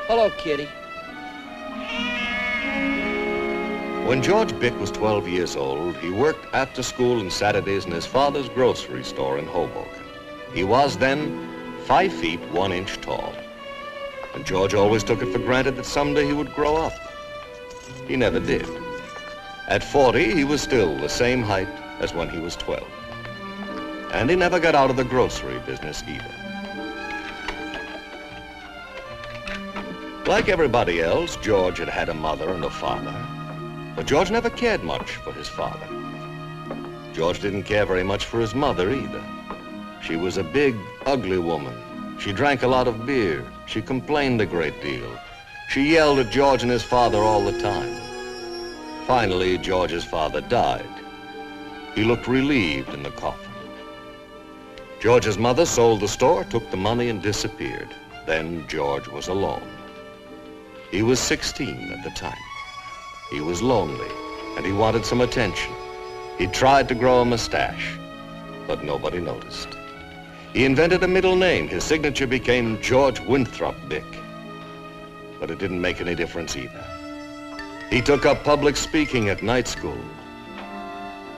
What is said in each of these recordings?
Hello, kitty. When George Bick was 12 years old, he worked after school and Saturdays in his father's grocery store in Hoboken. He was then 5 feet 1 inch tall. And George always took it for granted that someday he would grow up. He never did. At 40, he was still the same height as when he was 12. And he never got out of the grocery business either. Like everybody else, George had had a mother and a father. But George never cared much for his father. George didn't care very much for his mother either. She was a big, ugly woman. She drank a lot of beer. She complained a great deal. She yelled at George and his father all the time. Finally, George's father died. He looked relieved in the coffin. George's mother sold the store, took the money, and disappeared. Then George was alone. He was 16 at the time. He was lonely, and he wanted some attention. He tried to grow a mustache, but nobody noticed. He invented a middle name. His signature became George Winthrop Bick. But it didn't make any difference either. He took up public speaking at night school.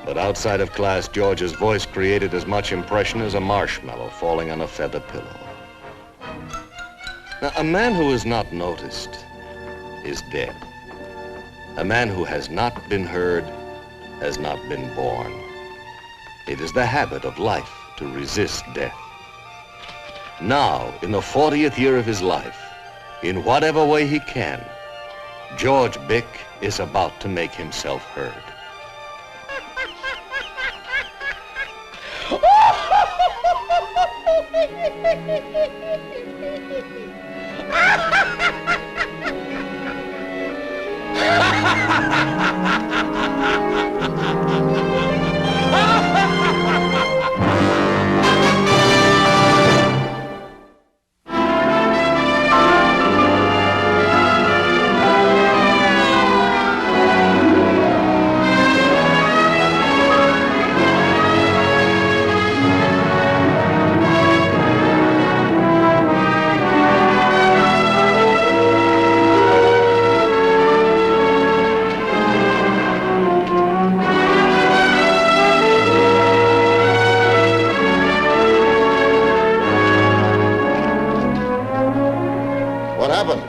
But outside of class, George's voice created as much impression as a marshmallow falling on a feather pillow. Now, a man who is not noticed is dead. A man who has not been heard has not been born. It is the habit of life to resist death. Now, in the 40th year of his life, in whatever way he can, George Bick is about to make himself heard.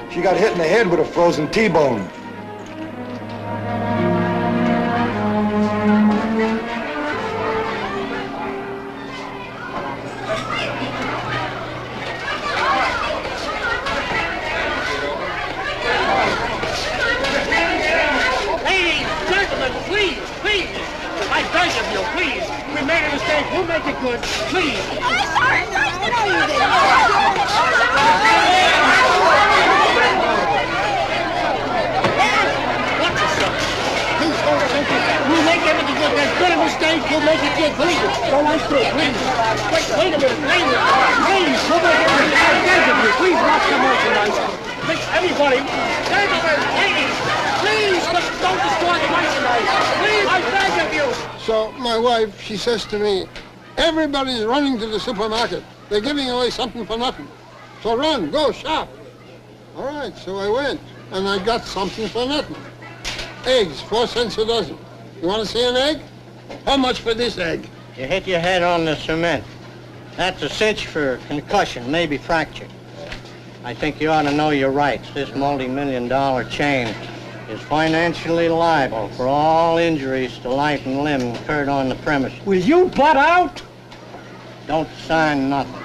She got hit in the head with a frozen T-bone. Ladies, gentlemen, please, please. I beg of you, please. We made a mistake. We'll make it good. Please. We'll make everything good. There's been a mistake. We'll make it good. Please. Go on through, please. Wait a minute. Please. We'll make it good. I beg of you. Please watch the merchandise. Please, everybody. Gentlemen, ladies. Please, don't destroy the merchandise. Please, I beg of you. So my wife, she says to me, everybody's running to the supermarket. They're giving away something for nothing. So run, go, shop. All right, so I went, and I got something for nothing. Eggs, 4 cents a dozen. You want to see an egg? How much for this egg? You hit your head on the cement. That's a cinch for concussion, maybe fracture. I think you ought to know your rights. This multi-million-dollar chain is financially liable for all injuries to life and limb incurred on the premises. Will you butt out? Don't sign nothing.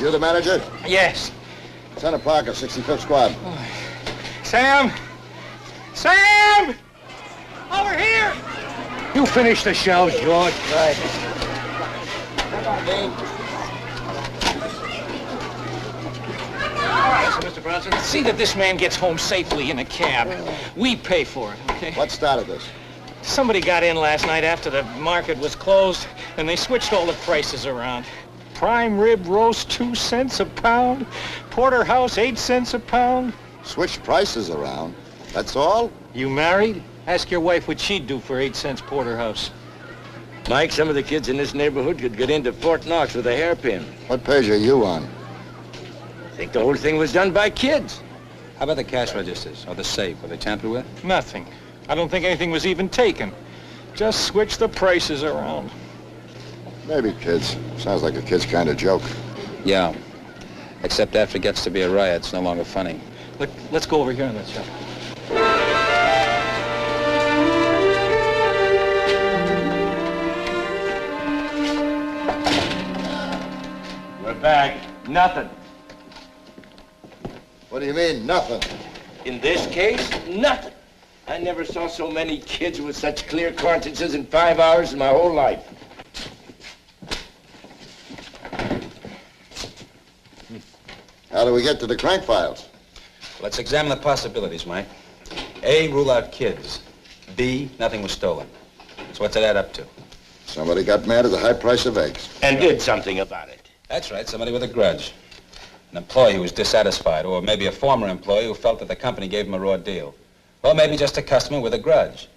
You the manager? Yes. Senator Parker, 65th Squad. Sam! Sam! Over here! You finish the shelves, George. Right. Mr. Bronson, see that this man gets home safely in a cab. We pay for it, okay? What started this? Somebody got in last night after the market was closed, and they switched all the prices around. Prime rib roast, 2 cents a pound. Porterhouse, 8 cents a pound. Switched prices around. That's all? You married? Ask your wife what she'd do for 8 cents porterhouse. Mike, some of the kids in this neighborhood could get into Fort Knox with a hairpin. What page are you on? I think the whole thing was done by kids. How about the cash registers or the safe? Were they tampered with? Nothing. I don't think anything was even taken. Just switch the prices around. Maybe, kids. Sounds like a kid's kind of joke. Yeah. Except after it gets to be a riot, it's no longer funny. Look, let's go over here and let's shop. We're back. Nothing. What do you mean, nothing? In this case, nothing. I never saw so many kids with such clear consciences in 5 hours in my whole life. How do we get to the crank files? Let's examine the possibilities, Mike. A, rule out kids. B, nothing was stolen. So what's it add up to? Somebody got mad at the high price of eggs. And did something about it. That's right, somebody with a grudge. An employee who was dissatisfied, or maybe a former employee who felt that the company gave him a raw deal. Or maybe just a customer with a grudge.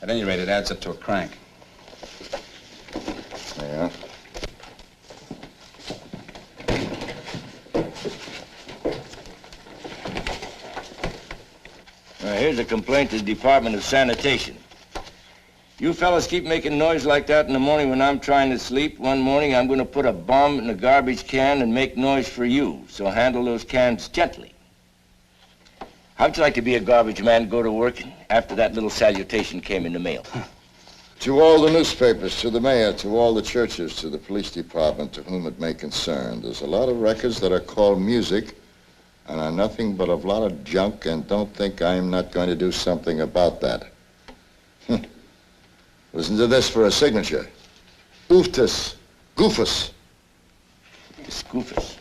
At any rate, it adds up to a crank. Yeah. Here's a complaint to the Department of Sanitation. You fellas keep making noise like that in the morning when I'm trying to sleep. One morning I'm going to put a bomb in a garbage can and make noise for you. So handle those cans gently. How'd you like to be a garbage man, go to work after that little salutation came in the mail? To all the newspapers, to the mayor, to all the churches, to the police department, to whom it may concern. There's a lot of records that are called music and are nothing but a lot of junk, and don't think I'm not going to do something about that. Listen to this for a signature. Ooftus Doofus. It's Goofus.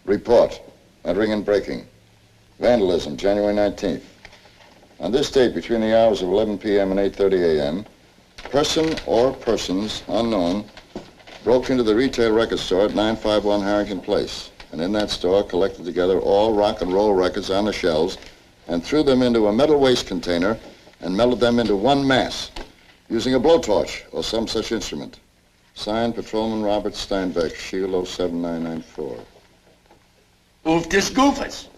Report. Entering and breaking. Vandalism, January 19th. On this date, between the hours of 11 p.m. and 8:30 a.m., person or persons unknown broke into the retail record store at 951 Harrington Place, and in that store collected together all rock and roll records on the shelves and threw them into a metal waste container and melted them into one mass using a blowtorch or some such instrument. Signed, Patrolman Robert Steinbeck, Shield 07994. Ooftus Doofus.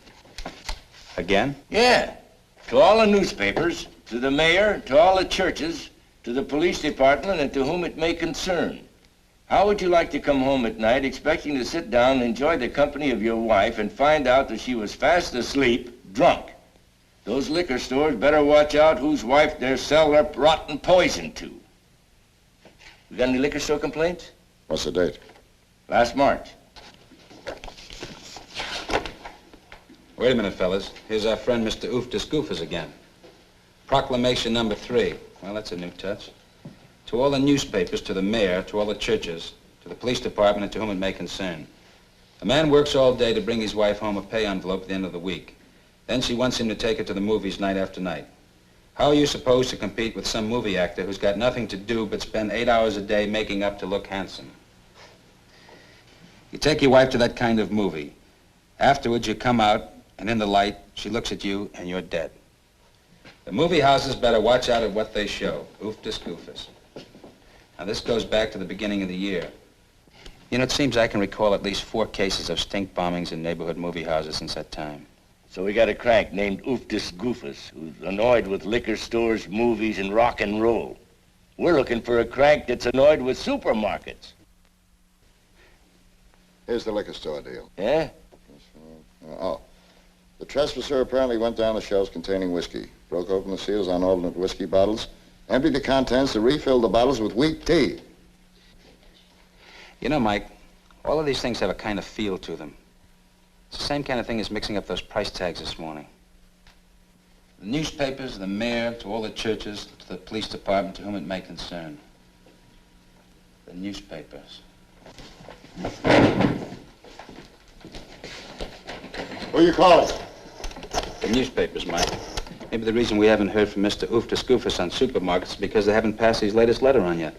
Again? Yeah. To all the newspapers, to the mayor, to all the churches, to the police department, and to whom it may concern. How would you like to come home at night expecting to sit down and enjoy the company of your wife and find out that she was fast asleep, drunk? Those liquor stores better watch out whose wife they sell their rotten poison to. You got any liquor store complaints? What's the date? Last March. Wait a minute, fellas. Here's our friend, Mr. Ooftus Doofus again. Proclamation number 3. Well, that's a new touch. To all the newspapers, to the mayor, to all the churches, to the police department, and to whom it may concern. A man works all day to bring his wife home a pay envelope at the end of the week. Then she wants him to take her to the movies night after night. How are you supposed to compete with some movie actor who's got nothing to do but spend 8 hours a day making up to look handsome? You take your wife to that kind of movie. Afterwards, you come out, and in the light, she looks at you, and you're dead. The movie houses better watch out at what they show. Ooftus Doofus. Now, this goes back to the beginning of the year. You know, it seems I can recall at least 4 cases of stink bombings in neighborhood movie houses since that time. So we got a crank named Ooftus Doofus who's annoyed with liquor stores, movies, and rock and roll. We're looking for a crank that's annoyed with supermarkets. Here's the liquor store deal. Yeah? The trespasser apparently went down the shelves containing whiskey, broke open the seals on alternate whiskey bottles, emptied the contents to refill the bottles with weak tea. You know, Mike, all of these things have a kind of feel to them. It's the same kind of thing as mixing up those price tags this morning. The newspapers, the mayor, to all the churches, to the police department, to whom it may concern. The newspapers. Who you calling? The newspapers, Mike. Maybe the reason we haven't heard from Mr. Ooftus Doofus on supermarkets is because they haven't passed his latest letter on yet.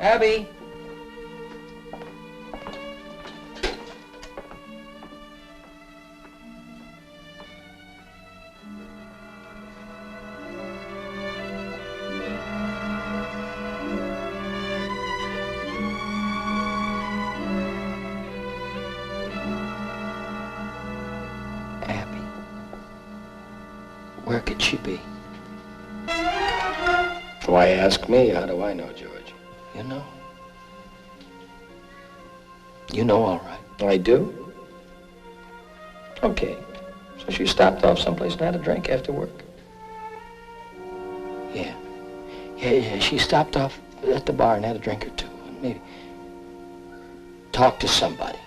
Abby. Abby. Where could she be? Why ask me? How do I know, George? You know? You know all right. I do? Okay. So she stopped off someplace and had a drink after work. Yeah. Yeah, she stopped off at the bar and had a drink or two. And maybe talked to somebody.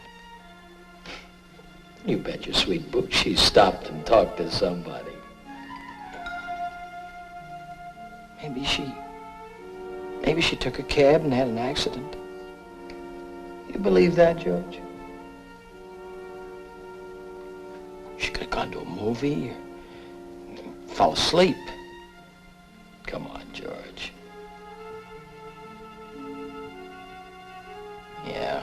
You bet your sweet boot she stopped and talked to somebody. Maybe she took a cab and had an accident. You believe that, George? She could have gone to a movie or fell asleep. Come on, George. Yeah.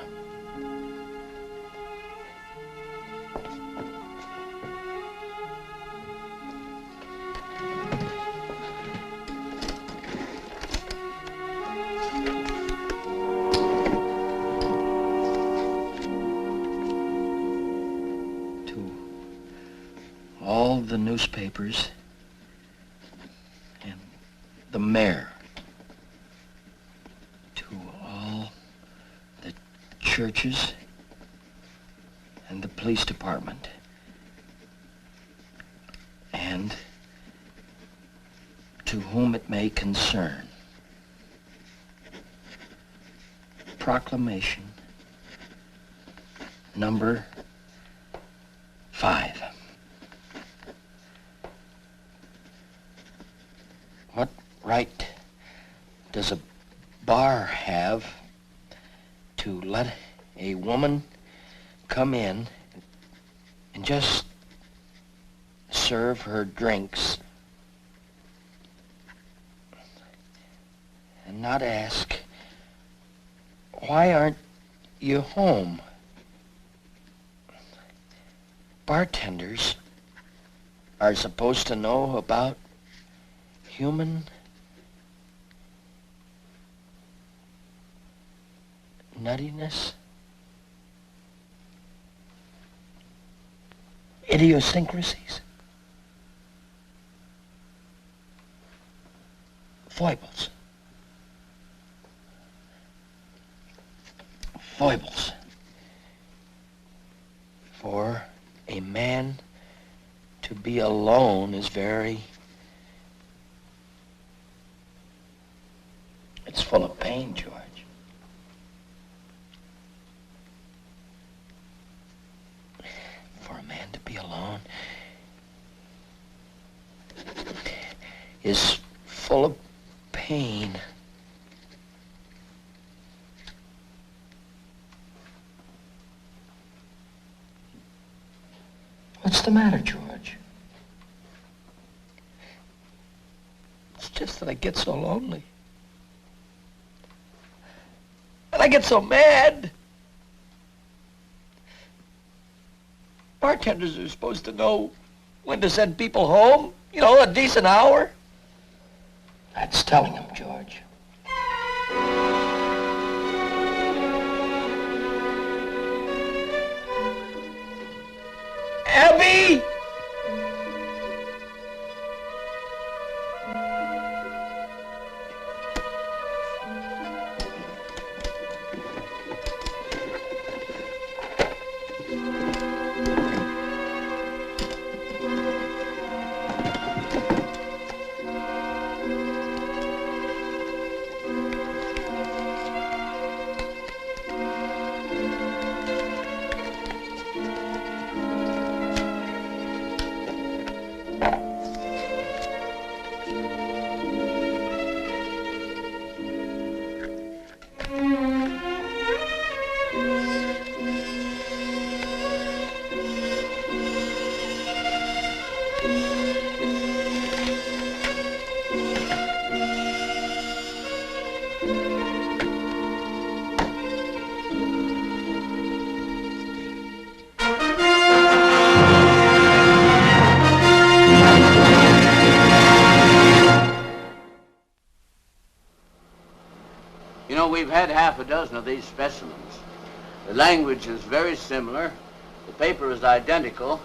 All the newspapers and the mayor, to all the churches and the police department, and to whom it may concern. Proclamation number 5. What right does a bar have to let a woman come in and just serve her drinks and not ask, why aren't you home? Bartenders are supposed to know about human nuttiness, idiosyncrasies, foibles. Foibles. For a man to be alone is it's full of pain, George. For a man to be alone is full of pain. What's the matter, George? It's just that I get so lonely. And I get so mad. Bartenders are supposed to know when to send people home. You know, a decent hour. That's telling them, George. Abby! We've had half a dozen of these specimens. The language is very similar, the paper is identical,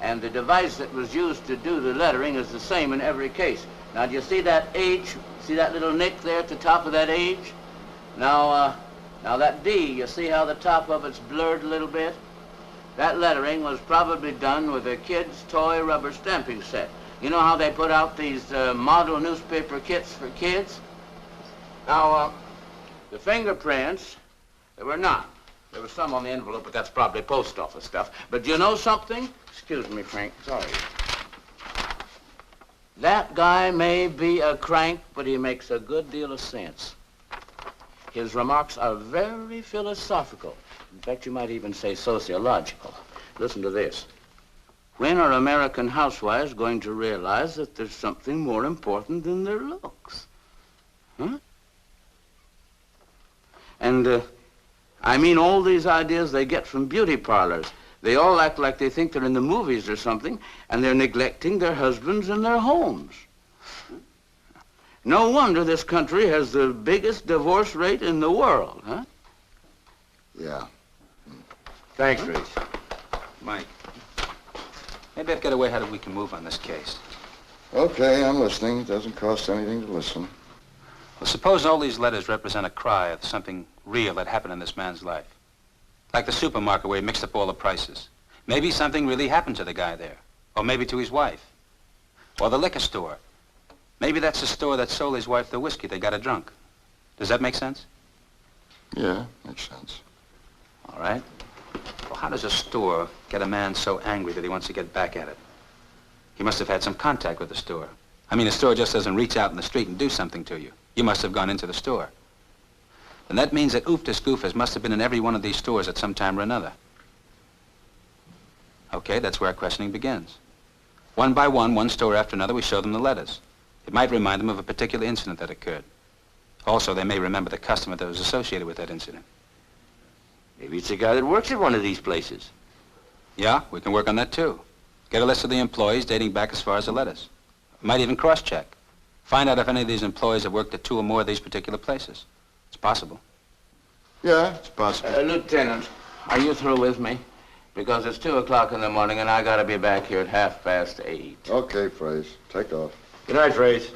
and the device that was used to do the lettering is the same in every case. Now, do you see that H? See that little nick there at the top of that H? Now that D, you see how the top of it's blurred a little bit? That lettering was probably done with a kid's toy rubber stamping set. You know how they put out these model newspaper kits for kids? Now, the fingerprints, there were none. There was some on the envelope, but that's probably post office stuff. But you know something? Excuse me, Frank, sorry. That guy may be a crank, but he makes a good deal of sense. His remarks are very philosophical. In fact, you might even say sociological. Listen to this. When are American housewives going to realize that there's something more important than their looks? Huh? And, I mean, all these ideas they get from beauty parlors. They all act like they think they're in the movies or something, and they're neglecting their husbands and their homes. No wonder this country has the biggest divorce rate in the world, huh? Yeah. Thanks, Reese. Mike, maybe I've got a way how we can move on this case. Okay, I'm listening. It doesn't cost anything to listen. Well, suppose all these letters represent a cry of something real that happened in this man's life. Like the supermarket where he mixed up all the prices. Maybe something really happened to the guy there. Or maybe to his wife. Or the liquor store. Maybe that's the store that sold his wife the whiskey they got her drunk. Does that make sense? Yeah, makes sense. All right. Well, how does a store get a man so angry that he wants to get back at it? He must have had some contact with the store. I mean, the store just doesn't reach out in the street and do something to you. You must have gone into the store. And that means that Ooftus Doofus must have been in every one of these stores at some time or another. Okay, that's where our questioning begins. One by one store after another, we show them the letters. It might remind them of a particular incident that occurred. Also, they may remember the customer that was associated with that incident. Maybe it's a guy that works at one of these places. Yeah, we can work on that too. Get a list of the employees dating back as far as the letters. Might even cross-check. Find out if any of these employees have worked at 2 or more of these particular places. It's possible. Yeah, it's possible. Lieutenant, are you through with me? Because it's 2 o'clock in the morning and I gotta be back here at 8:30. Okay, Fraze. Take off. Good night, Fraze.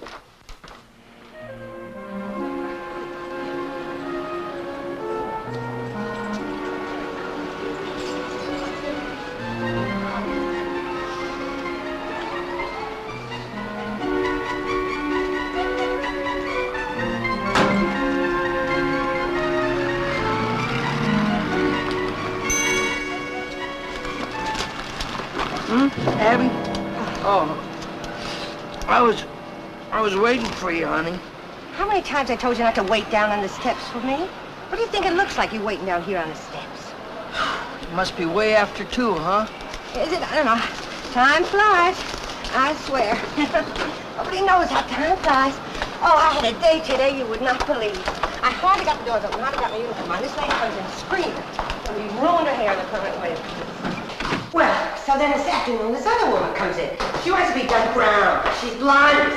Abby? Oh, I was waiting for you, honey. How many times I told you not to wait down on the steps for me? What do you think it looks like you waiting down here on the steps? It must be way after 2, huh? Is it? I don't know. Time flies. I swear. Nobody knows how time flies. Oh, I had a day today you would not believe. I hardly got the doors open, hardly got my uniform on. This lady comes in screaming. And we ruined her hair the current way. Well, so then this afternoon, this other woman comes in. She wants to be done brown. She's blonde.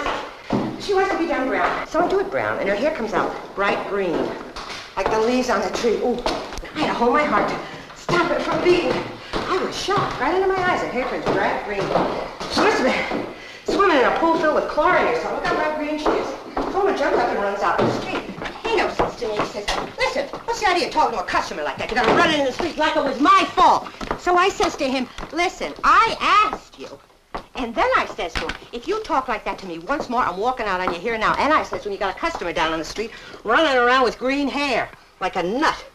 She wants to be done brown. So I do it brown, and her hair comes out bright green, like the leaves on a tree. Ooh, I had to hold my heart to stop it from beating. I was shocked, right into my eyes. Her hair turns bright green. She must have been swimming in a pool filled with chlorine or something. Look how bright green she is. So I jumps up and runs out in the street. He knows sense to me. He says, listen, what's the idea of talking to a customer like that? You're gonna run in the street like it was my fault. So I says to him, listen, I asked you. And then I says to him, if you talk like that to me once more, I'm walking out on you here and now. And I says, when you got a customer down on the street running around with green hair, like a nut.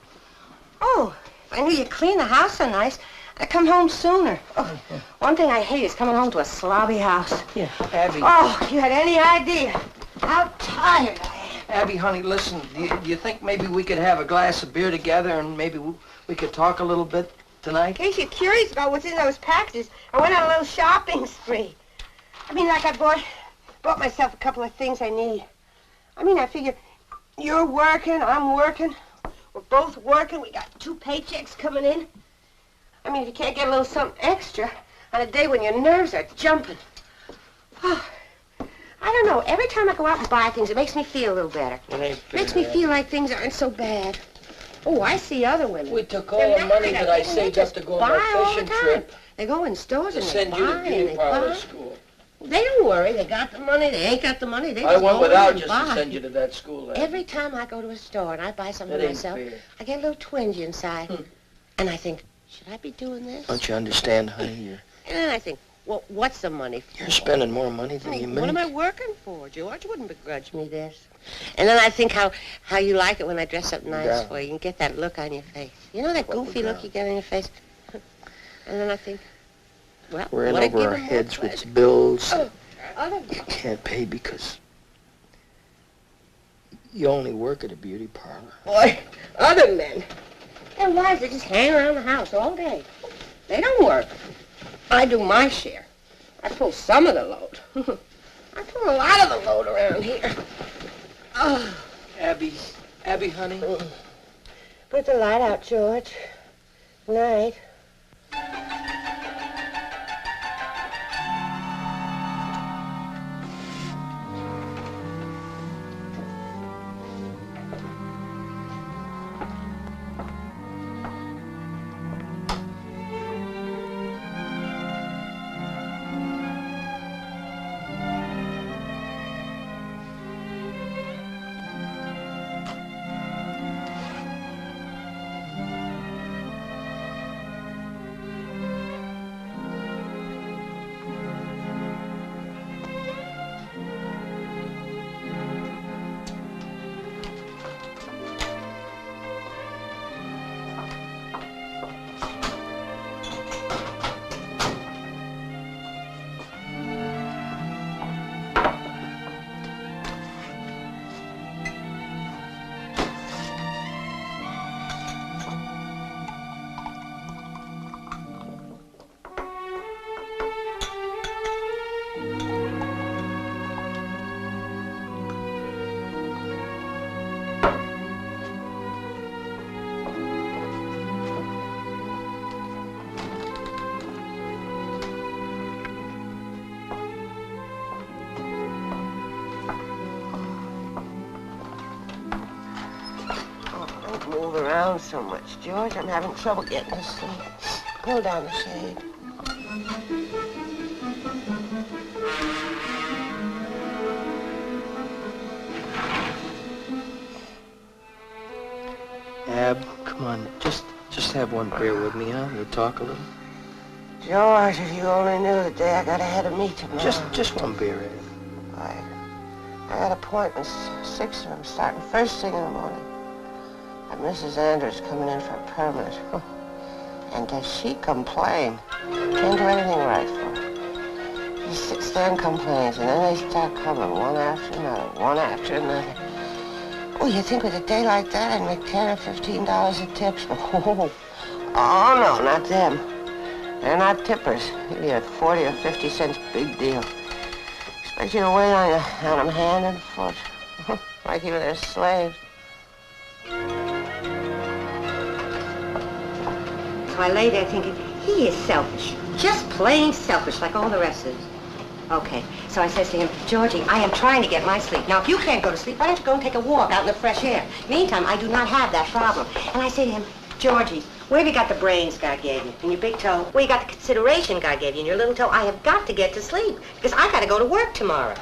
Oh, if I knew you cleaned the house so nice, I'd come home sooner. Oh, one thing I hate is coming home to a slobby house. Yeah, Abby. Oh, if you had any idea how tired I am. Abby, honey, listen, do you think maybe we could have a glass of beer together and maybe we could talk a little bit tonight? In case you're curious about what's in those packages, I went on a little shopping spree. I mean, like I bought myself a couple of things I need. I mean, I figure you're working, I'm working. We're both working. We got 2 paychecks coming in. I mean, if you can't get a little something extra on a day when your nerves are jumping. Oh, I don't know. Every time I go out and buy things, it makes me feel a little better. It makes me feel like things aren't so bad. Oh, I see other women. We took all the money that I saved up to go on our fishing trip. They go in stores and they buy to send you to beauty parlor school. They don't worry. They got the money. They ain't got the money. They I went without just buy. to send you to that school. Every time I go to a store and I buy something myself, I get a little twinge inside. And I think, should I be doing this? Don't you understand, honey? And then I think, well, what's the money for? You're spending more money than you make. What am I working for? George wouldn't begrudge me this. And then I think how you like it when I dress up nice for you and get that look on your face. You know that goofy look you get on your face? And then I think, well, we're in over our heads with bills you can't pay because you only work at a beauty parlor. Boy, other men, their wives, they just hang around the house all day. They don't work. I do my share. I pull some of the load. I pull a lot of the load around here. Oh. Abby, honey. Put the light out, George. Good night. Move around so much, George. I'm having trouble getting to sleep. Pull down the shade. Ab, come on, just have one beer with me, huh? We'll talk a little. George, if you only knew the day I got ahead of me tomorrow. Just one beer, Ab. I got appointments, 6 of them, starting first thing in the morning. Mrs. Andrews coming in for a permit. And does she complain? Can't do anything right for her. She sits there and complains, and then they start coming one after another, one after another. Oh, you think with a day like that I'd make $10 or $15 in tips? Oh, no, not them. They're not tippers. Maybe a 40 or 50 cents, big deal. Expect you to wait on them hand and foot. Like you were their slaves. So I lay there thinking, he is selfish. Just plain selfish, like all the rest of us. Okay, so I says to him, Georgie, I am trying to get my sleep. Now, if you can't go to sleep, why don't you go and take a walk out in the fresh air? Meantime, I do not have that problem. And I say to him, Georgie, where have you got the brains God gave you? In your big toe? Where you got the consideration God gave you? In your little toe? I have got to get to sleep, because I got to go to work tomorrow.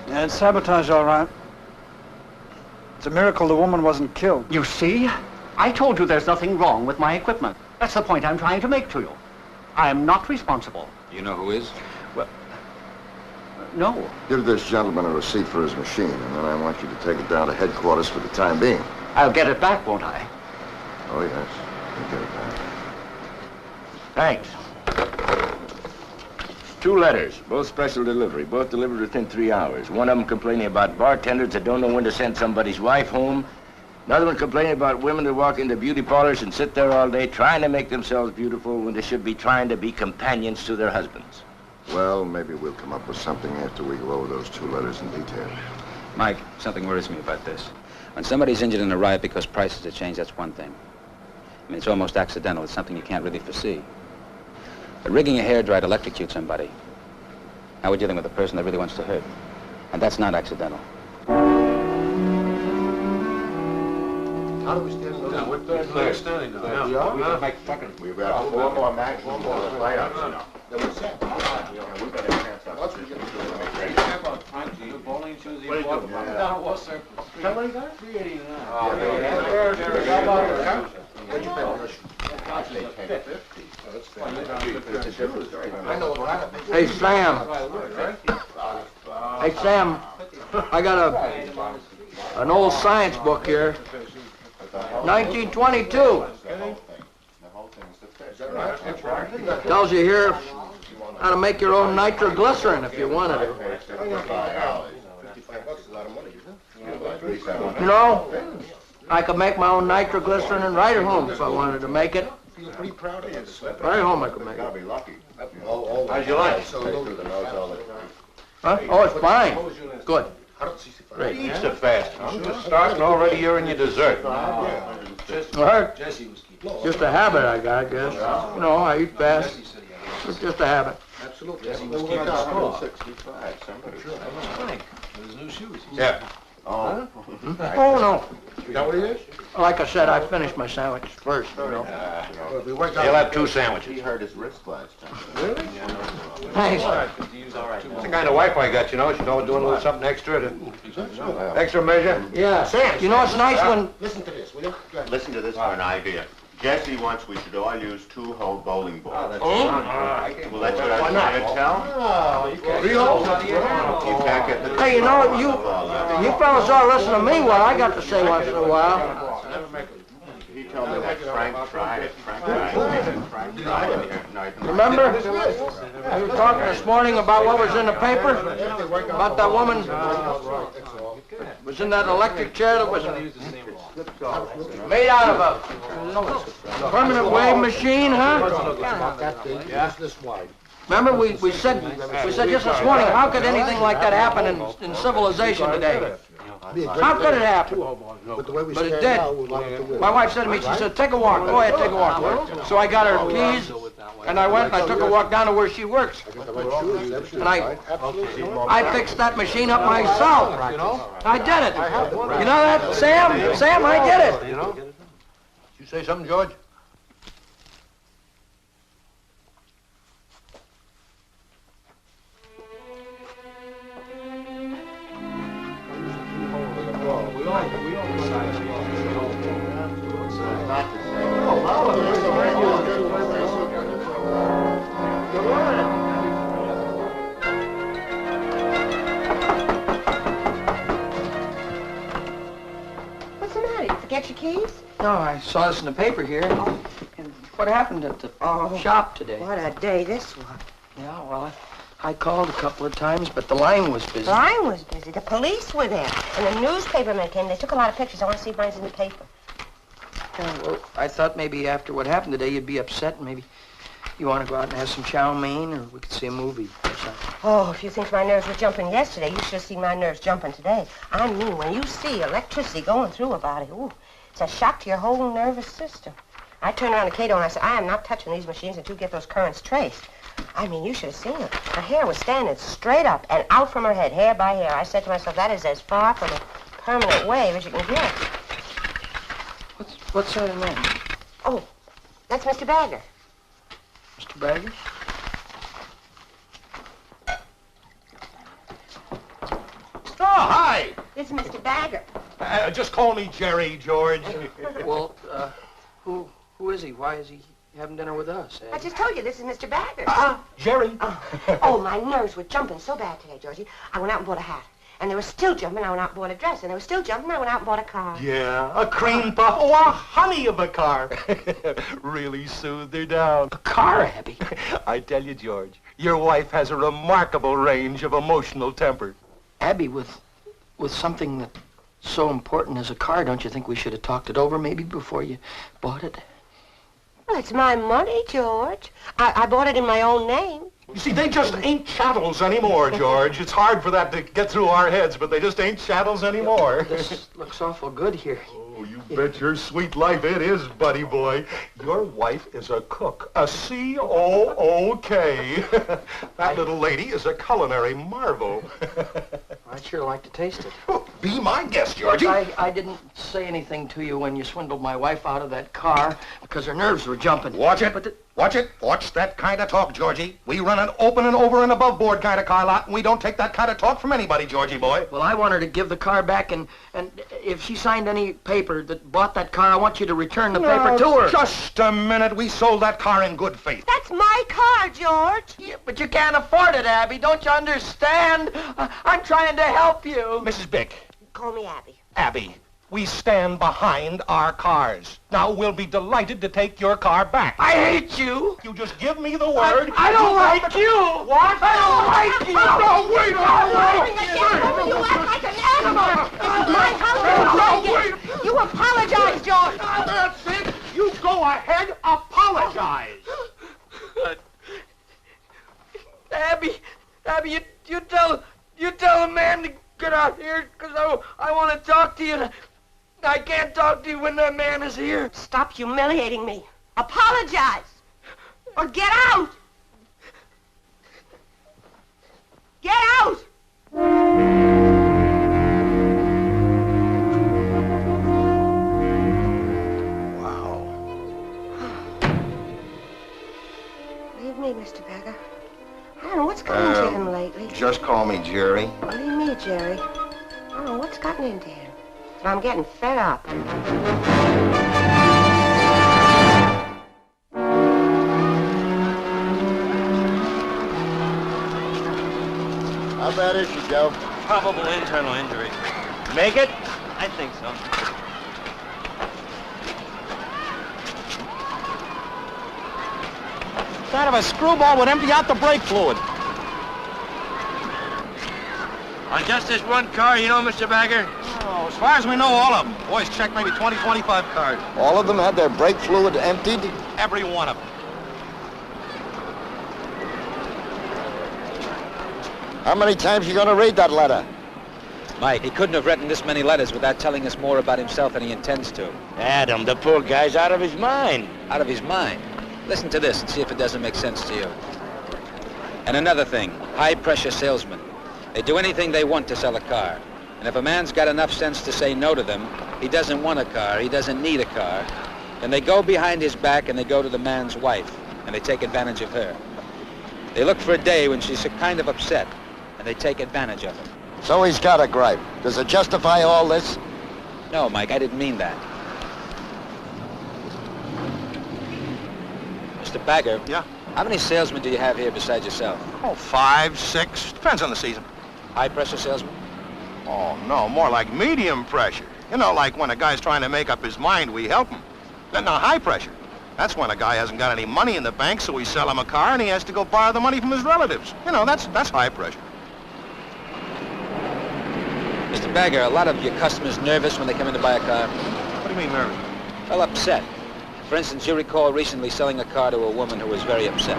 Yeah, it's sabotage, all right. It's a miracle the woman wasn't killed. You see? I told you there's nothing wrong with my equipment. That's the point I'm trying to make to you. I am not responsible. You know who is? Well, no. Give this gentleman a receipt for his machine, and then I want you to take it down to headquarters for the time being. I'll get it back, won't I? Oh, yes. You'll get it back. Thanks. 2 letters, both special delivery, both delivered within 3 hours. One of them complaining about bartenders that don't know when to send somebody's wife home. Another one complaining about women that walk into beauty parlors and sit there all day trying to make themselves beautiful when they should be trying to be companions to their husbands. Well, maybe we'll come up with something after we go over those 2 letters in detail. Mike, something worries me about this. When somebody's injured in a riot because prices have changed, that's one thing. I mean, it's almost accidental. It's something you can't really foresee. But rigging a hairdryer to electrocute somebody, now we're dealing with a person that really wants to hurt. And that's not accidental. How do we stand? No, we're standing now. We are? We've got 4 more matches. 4 more layups, you know. Then we're set. We've got a chance up. Once we get to the bowling shoes you bought from down was sir. How many guys? 389. What'd you pay on this? Hey, Sam. Hey, Sam. I got an old science book here. 1922. Tells you here how to make your own nitroglycerin if you wanted it. You know, I could make my own nitroglycerin and right at home if I wanted to make it. Right at home I could make it. How'd you like? Huh? Oh, it's fine. Good. Great. Eats it fast. I'm just starting already. You're in your dessert. Well, just a habit I got, I guess. You know, I eat fast. It's just a habit. Absolutely. Yeah. Oh, no. Is that what it is? Like I said, I finished my sandwich first, you know. He'll have 2 sandwiches. He hurt his wrist last time. Really? Thanks. That's the kind of wife I got, you know. She's always doing a little something extra extra measure. Yeah. Sam, you know, it's nice when... Listen to this, will you? Listen to this for an idea. Jesse wants we should all use 2 whole bowling balls. Oh? Well, that's what I was trying to tell. Oh, 3 holes? You can't get the... Hey, you know, you fellas ought to listen to me what I got to say once in a while. He told me that Frank tried it. Frank tried it. Remember? We were talking this morning about what was in the paper? About that woman was in that electric chair that was made out of a permanent wave machine, huh? Remember, we said just this morning, how could anything like that happen in civilization today? How could it happen? But it did. My wife said to me, she said, take a walk. Go ahead, take a walk. So I got her keys, and I went and I took a walk down to where she works. And I fixed that machine up myself. I did it. You know that, Sam? Sam, I did it. You say something, George? get your keys? No, I saw this in the paper here. And what happened at the shop today? What a day this was. Yeah, well, I called a couple of times, but the line was busy. The line was busy. The police were there. And the newspapermen came. They took a lot of pictures. I want to see if mine's in the paper. Yeah, well, I thought maybe after what happened today, you'd be upset and maybe you want to go out and have some chow mein, or we could see a movie or something. Oh, if you think my nerves were jumping yesterday, you should have seen my nerves jumping today. I mean, when you see electricity going through a body, ooh, it's a shock to your whole nervous system. I turned around to Cato and I said, I am not touching these machines until you get those currents traced. I mean, you should have seen it. Her hair was standing straight up and out from her head, hair by hair. I said to myself, that is as far from a permanent wave as you can get. What's that in there? Oh, that's Mr. Bagger. Mr. Bagger? Oh, hi. It's Mr. Bagger. Just call me Jerry, George. Well, who is he? Why is he having dinner with us? I just told you, this is Mr. Bagger. Jerry. Oh, my nerves were jumping so bad today, Georgie. I went out and bought a hat. And they were still jumping, I went out and bought a dress. And they were still jumping, I went out and bought a car. Yeah, a cream puff. Oh, a honey of a car. Really soothed her down. A car, Abby? I tell you, George, your wife has a remarkable range of emotional temper. Abby, with something that's so important as a car, don't you think we should have talked it over maybe before you bought it? Well, it's my money, George. I bought it in my own name. You see, they just ain't chattels anymore, George. It's hard for that to get through our heads, but they just ain't chattels anymore. This looks awful good here. Oh, you bet your sweet life it is, buddy boy. Your wife is a cook, a C-O-O-K. That little lady is a culinary marvel. I'd sure like to taste it. Be my guest, Georgie. I didn't say anything to you when you swindled my wife out of that car because her nerves were jumping. Watch it. Watch it. Watch that kind of talk, Georgie. We run an open and over and above board kind of car lot, and we don't take that kind of talk from anybody, Georgie boy. Well, I want her to give the car back, and if she signed any paper that bought that car, I want you to return the paper to her. Just a minute. We sold that car in good faith. That's my car, George. Yeah, but you can't afford it, Abby. Don't you understand? I'm trying to help you. Mrs. Bick. Call me Abby. Abby, we stand behind our cars. Now, we'll be delighted to take your car back. I hate you. You just give me the word. I don't like you. What? I don't like you. No, wait. You act like an animal. This is my house. You apologize, George. That's it. You go ahead, apologize. Abby, you tell the man to get out here, because I want to talk to you. I can't talk to you when that man is here. Stop humiliating me. Apologize. Or get out. Get out. Wow. Leave me, Mr. Bagger. I don't know what's gotten into him lately. Just call me Jerry. Leave me, Jerry. I don't know what's gotten into him. But I'm getting fed up. How bad is she, Joe? Probable internal injury. Make it? I think so. Kind of a screwball would empty out the brake fluid. On just this one car, you know, Mr. Bagger? Oh, as far as we know, all of them. Boys checked maybe 20, 25 cars. All of them had their brake fluid emptied? Every one of them. How many times you gonna read that letter? Mike, he couldn't have written this many letters without telling us more about himself than he intends to. Adam, the poor guy's out of his mind. Out of his mind. Listen to this and see if it doesn't make sense to you. And another thing, high-pressure salesmen. They do anything they want to sell a car. And if a man's got enough sense to say no to them, he doesn't want a car, he doesn't need a car, then they go behind his back and they go to the man's wife, and they take advantage of her. They look for a day when she's kind of upset, and they take advantage of her. So he's got a gripe. Does it justify all this? No, Mike, I didn't mean that. Mr. Bagger. Yeah? How many salesmen do you have here besides yourself? Oh, 5, 6. Depends on the season. High-pressure salesmen? Oh, no, more like medium pressure. You know, like when a guy's trying to make up his mind, we help him. Then now, high pressure. That's when a guy hasn't got any money in the bank, so we sell him a car and he has to go borrow the money from his relatives. You know, that's high pressure. Mr. Bagger, a lot of your customers nervous when they come in to buy a car? What do you mean nervous? Well, upset. For instance, you recall recently selling a car to a woman who was very upset.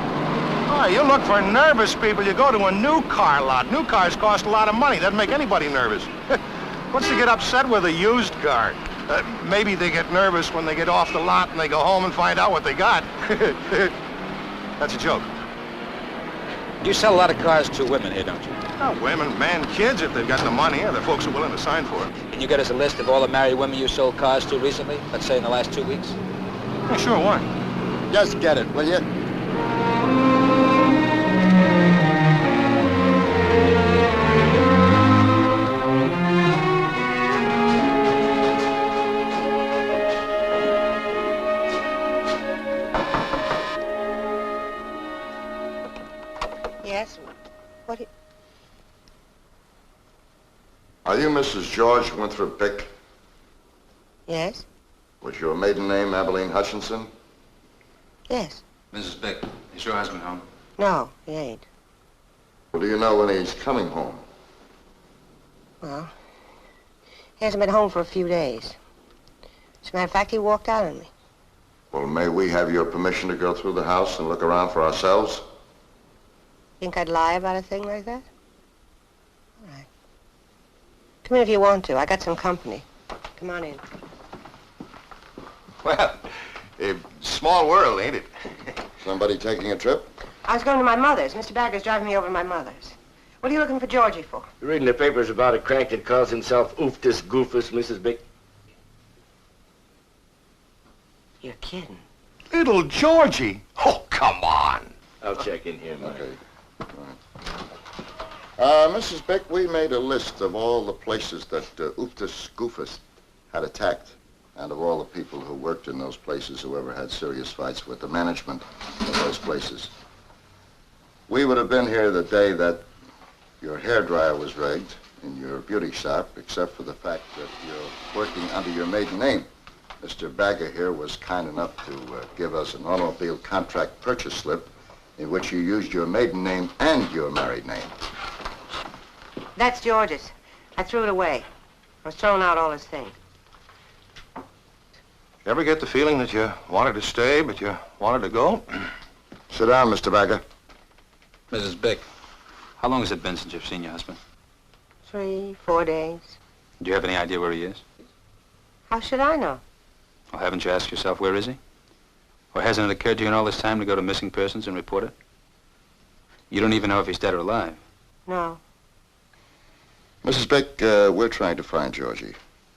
Oh, you look for nervous people, you go to a new car lot. New cars cost a lot of money. Doesn't make anybody nervous. What's to get upset with a used car? Maybe they get nervous when they get off the lot and they go home and find out what they got. That's a joke. You sell a lot of cars to women here, don't you? Oh, women, men, kids, if they've got the money, or the folks are willing to sign for it. Can you get us a list of all the married women you sold cars to recently? Let's say in the last 2 weeks? Yeah, sure, why? Just get it, will you? Yes? What? Are you Mrs. George Winthrop Bick? Yes? Was your maiden name Abilene Hutchinson? Yes. Mrs. Bick, is your husband home? No, he ain't. Well, do you know when he's coming home? Well, he hasn't been home for a few days. As a matter of fact, he walked out on me. Well, may we have your permission to go through the house and look around for ourselves? Think I'd lie about a thing like that? All right. Come in if you want to. I got some company. Come on in. Well, small world, ain't it? Somebody taking a trip? I was going to my mother's. Mr. Bagger's driving me over to my mother's. What are you looking for Georgie for? You're reading the papers about a crank that calls himself Ooftus Doofus, Mrs. Bick? You're kidding. Little Georgie? Oh, come on. I'll check in here, Mike. Okay. Mrs. Bick, we made a list of all the places that Ooftus Doofus had attacked, and of all the people who worked in those places who ever had serious fights with the management of those places. We would have been here the day that your hairdryer was rigged in your beauty shop, except for the fact that you're working under your maiden name. Mr. Bagger here was kind enough to give us an automobile contract purchase slip in which you used your maiden name and your married name. That's George's. I threw it away. I was throwing out all his things. Ever get the feeling that you wanted to stay, but you wanted to go? Sit down, Mr. Bagger. Mrs. Bick, how long has it been since you've seen your husband? 3, 4 days. Do you have any idea where he is? How should I know? Well, haven't you asked yourself, where is he? Or hasn't it occurred to you in all this time to go to missing persons and report it? You don't even know if he's dead or alive. No. Mrs. Bick, we're trying to find Georgie.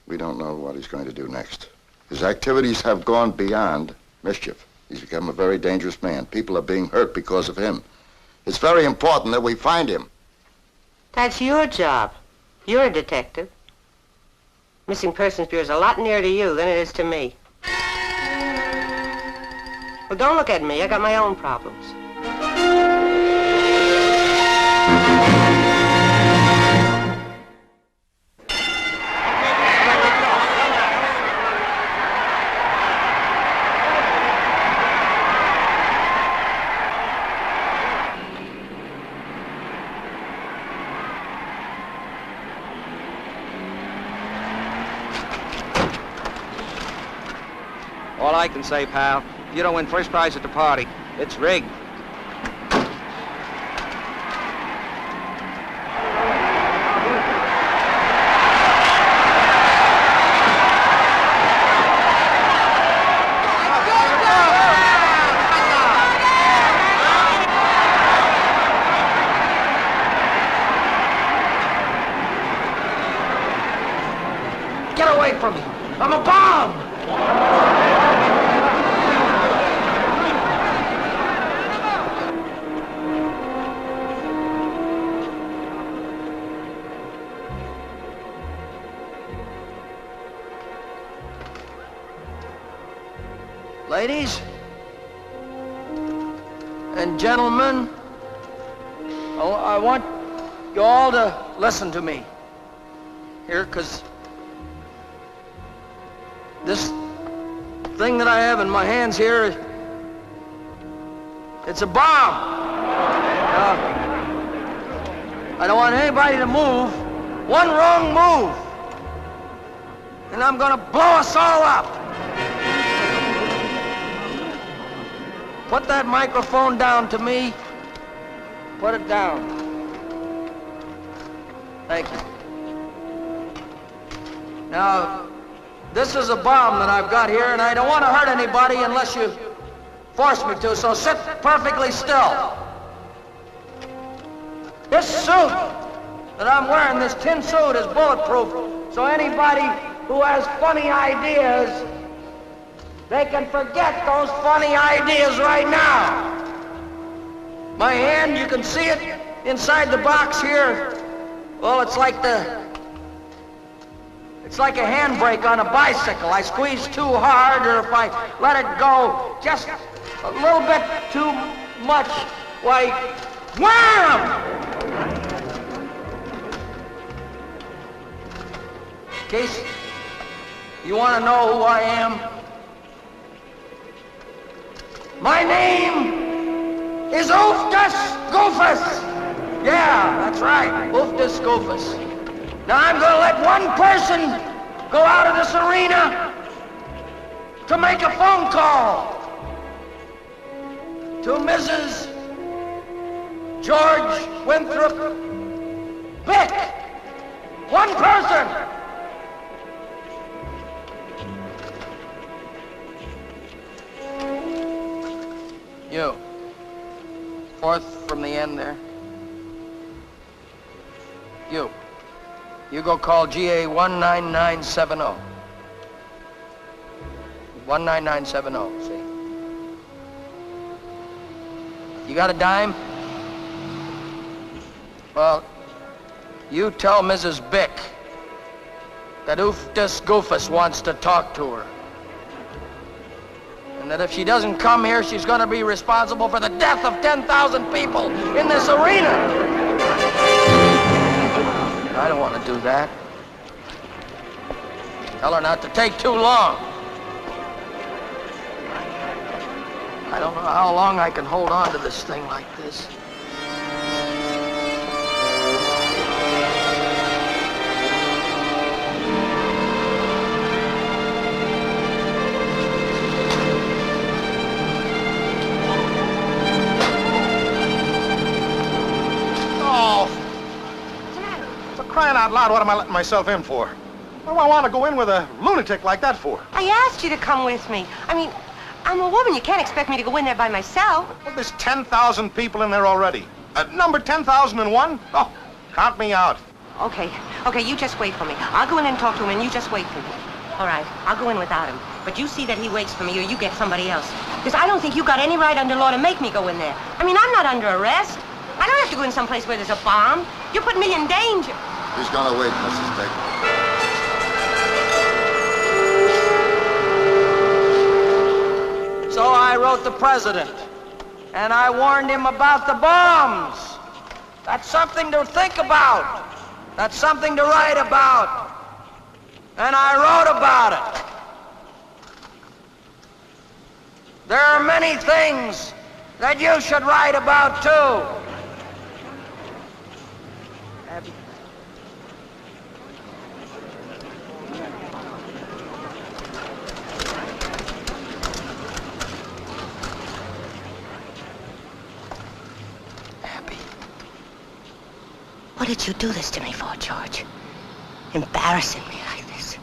We don't know what he's going to do next. His activities have gone beyond mischief. He's become a very dangerous man. People are being hurt because of him. It's very important that we find him. That's your job. You're a detective. Missing Persons Bureau is a lot nearer to you than it is to me. Well, don't look at me. I got my own problems. All I can say, pal, you don't win first prize at the party. It's rigged. Get away from me! I'm a bomb! Ladies and gentlemen, I want you all to listen to me here, because This thing that I have in my hands here, it's a bomb. I don't want anybody to move. One wrong move, and I'm gonna blow us all up. Put that microphone down to me. Put it down. Thank you. Now, this is a bomb that I've got here, and I don't want to hurt anybody unless you force me to, so sit perfectly still. This suit that I'm wearing, this tin suit, is bulletproof, so anybody who has funny ideas, they can forget those funny ideas right now. My hand, you can see it inside the box here. Well, it's like a handbrake on a bicycle. I squeeze too hard, or if I let it go just a little bit too much, why, wham! In case you want to know who I am, my name is Ooftus Doofus. Yeah, that's right, Ooftus Doofus. Now I'm going to let one person go out of this arena to make a phone call to Mrs. George Winthrop Bick. One person. You. Fourth from the end there. You. You go call GA 19970. 19970, see? You got a dime? Well, you tell Mrs. Bick that Ooftus Doofus wants to talk to her. And that if she doesn't come here, she's gonna be responsible for the death of 10,000 people in this arena. I don't want to do that. Tell her not to take too long. I don't know how long I can hold on to this thing like this. Crying out loud, what am I letting myself in for? What do I want to go in with a lunatic like that for? I asked you to come with me. I mean, I'm a woman. You can't expect me to go in there by myself. Well, there's 10,000 people in there already. Number 10,001? Oh, count me out. Okay, you just wait for me. I'll go in and talk to him, and you just wait for me. All right, I'll go in without him. But you see that he waits for me, or you get somebody else. Because I don't think you got any right under law to make me go in there. I mean, I'm not under arrest. I don't have to go in someplace where there's a bomb. You're putting me in danger. He's gonna wait, Mrs. Bick. So I wrote the president, and I warned him about the bombs. That's something to think about. That's something to write about. And I wrote about it. There are many things that you should write about, too. Abby. What did you do this to me for, George? Embarrassing me like this.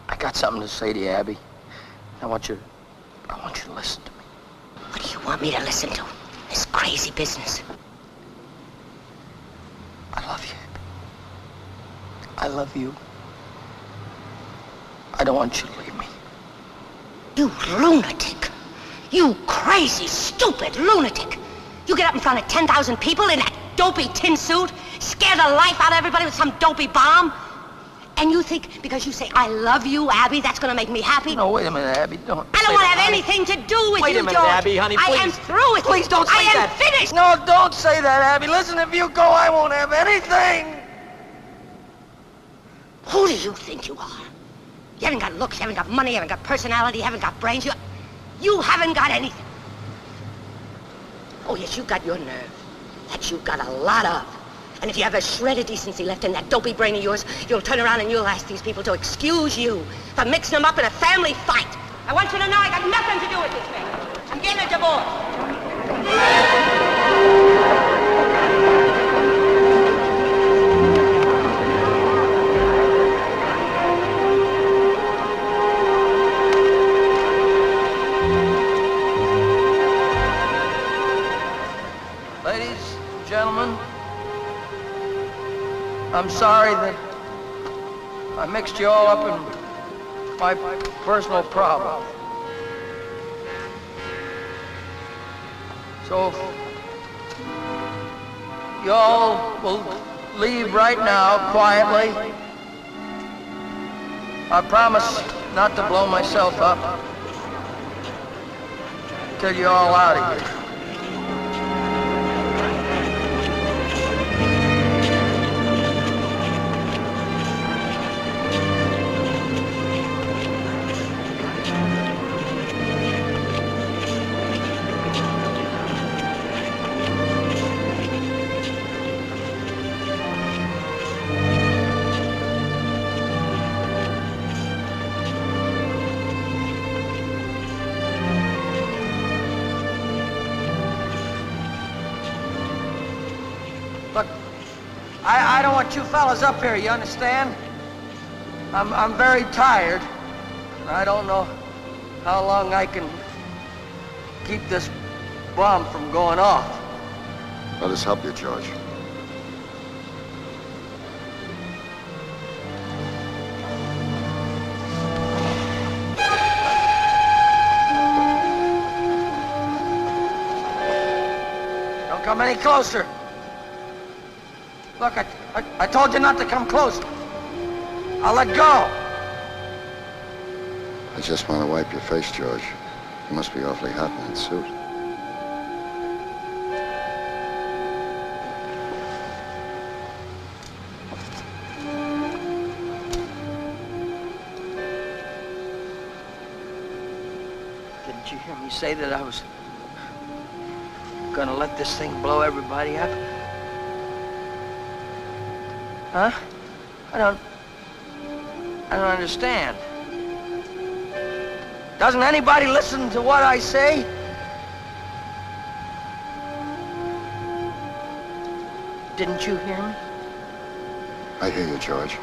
I got something to say to you, Abby. I want you to listen to me. What do you want me to listen to? This crazy business. I love you, Abby. I love you. I don't want you to leave me. You lunatic. You crazy, stupid lunatic. You get up in front of 10,000 people in that dopey tin suit, scare the life out of everybody with some dopey bomb, and you think because you say, I love you, Abby, that's gonna make me happy? No, wait a minute, Abby, don't. I don't want to have anything to do with you, Wait a minute, George. Abby, honey, please. I am through with you. Please don't say that. I am finished. No, don't say that, Abby. Listen, if you go, I won't have anything. Who do you think you are? You haven't got looks, you haven't got money, you haven't got personality, you haven't got brains, you haven't got anything. Oh, yes, you've got your nerve. That you've got a lot of. And if you have a shred of decency left in that dopey brain of yours, you'll turn around and you'll ask these people to excuse you for mixing them up in a family fight. I want you to know I got nothing to do with this thing. I'm getting a divorce. Ladies, gentlemen, I'm sorry that I mixed you all up in my personal problem. So, if you all will leave right now quietly, I promise not to blow myself up till you're all out of here. Look, I don't want you fellas up here, you understand? I'm very tired, and I don't know how long I can keep this bomb from going off. Let us help you, George. Don't come any closer. Look, I told you not to come close. I'll let go. I just want to wipe your face, George. You must be awfully hot in that suit. Didn't you hear me say that I was gonna let this thing blow everybody up? Huh? I don't understand. Doesn't anybody listen to what I say? Didn't you hear me? I hear you, George.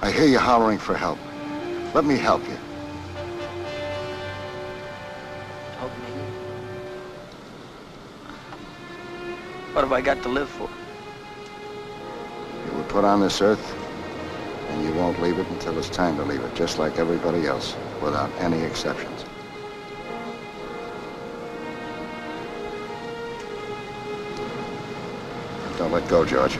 I hear you hollering for help. Let me help you. Help me? What have I got to live for? You were put on this earth, and you won't leave it until it's time to leave it, just like everybody else, without any exceptions. Don't let go, George.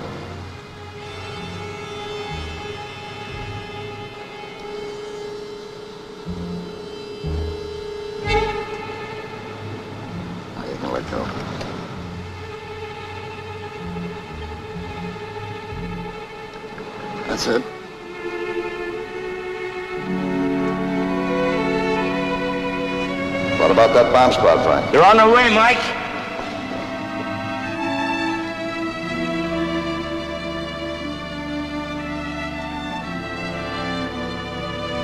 Now you can let go. That's it. What about that bomb squad, Frank? They're on their way, Mike.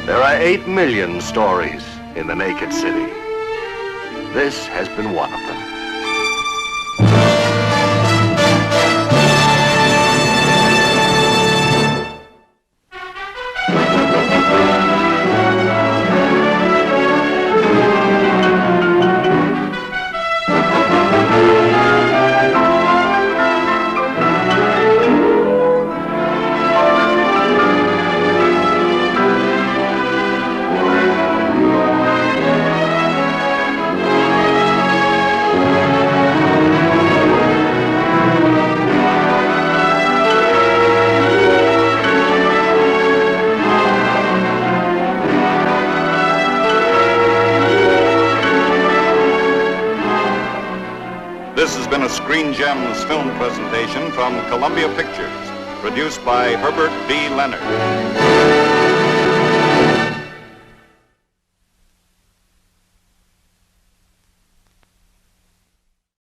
There are 8 million stories in the naked city. This has been one of them. This has been a Screen Gems film presentation from Columbia Pictures, produced by Herbert B. Leonard.